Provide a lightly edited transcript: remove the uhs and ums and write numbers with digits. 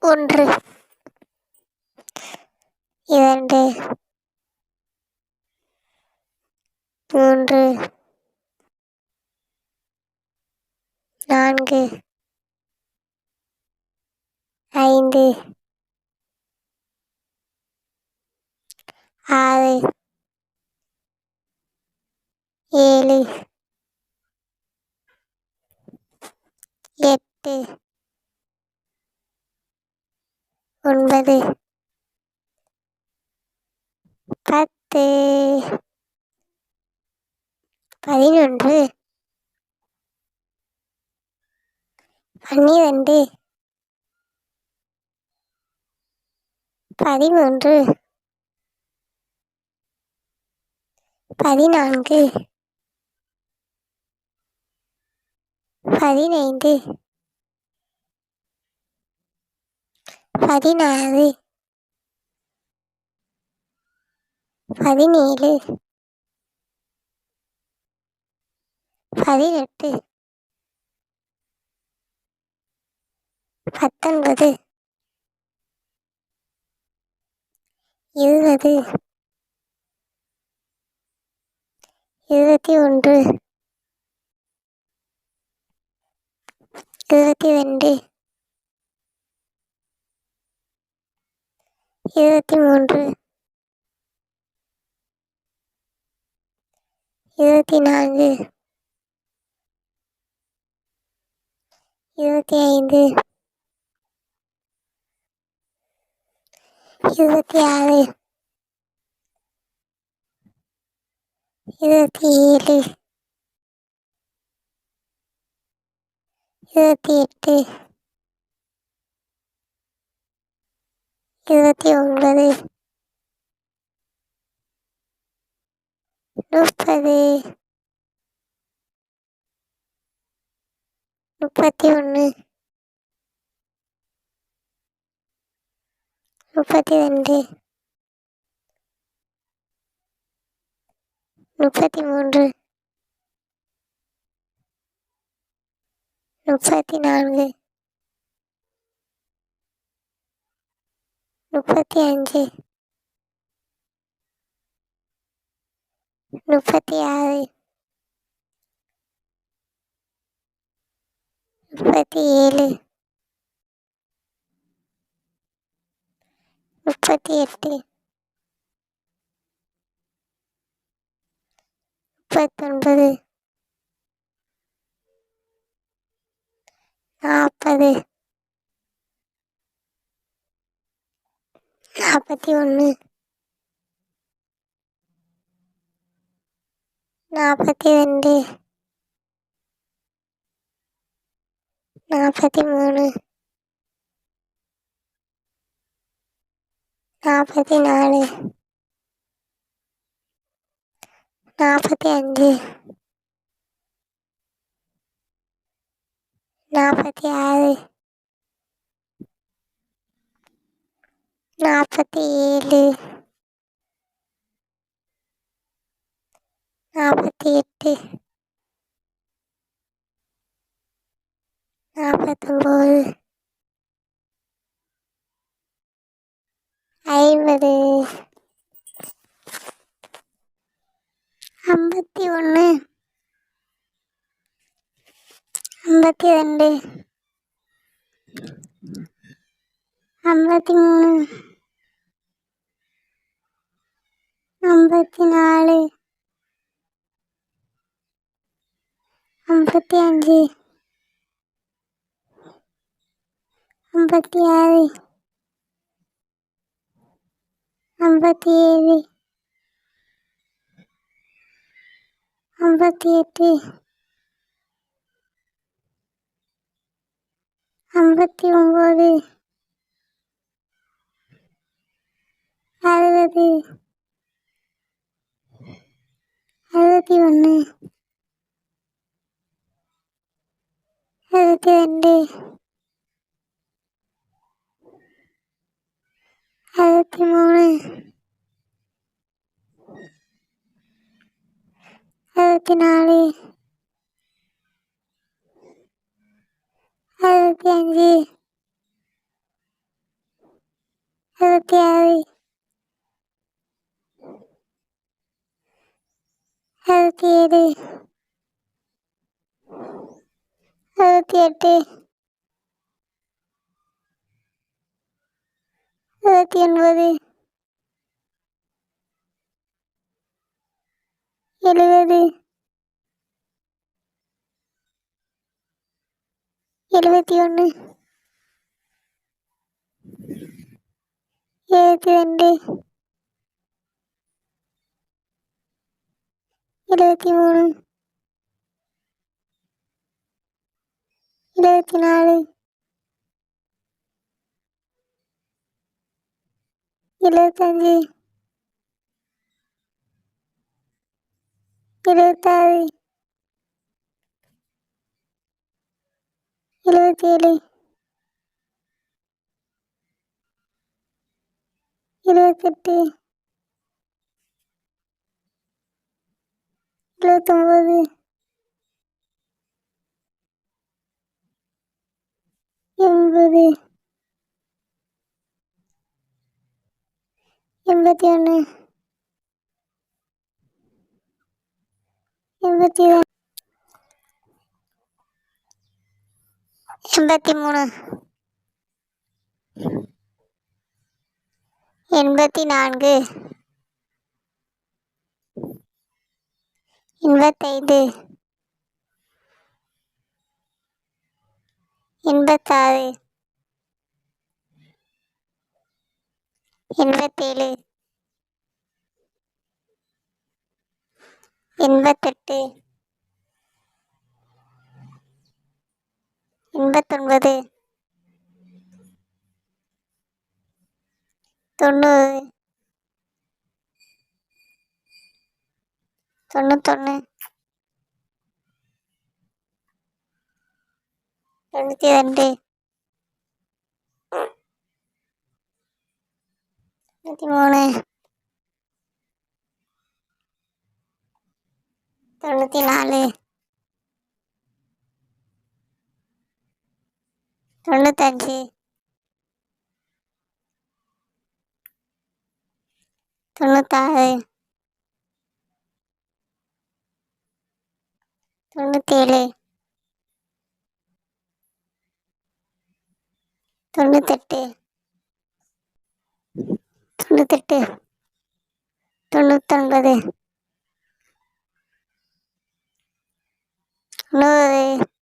ஒன்று, இரண்டு, மூன்று, நான்கு, ஐந்து, ஆறு, ஏழு, எட்டு, ஒன்பது, 10, 11, 12, 13, 14, 15, 16, 17, 18, 19, 20, 21, 22, 23, 24, 25, 26, 27, 28, 29, 30, 31, 32, 33, 34, 35, 36, 37, 38, 39, 40, 41, 42, 43, 44, 45, 46, 47, 48, 49, 50, 51, 52, 53, 54, 55, 56, 57, 58, 59, 60, 61, 62, 63, 64, 65, 66 67 68 69 70 71 72 73 74 75 26 77 28 79 80 81 82 83 84 85 86 87 88 89 90 91 92 93 94 95 96 97 98 98 99 100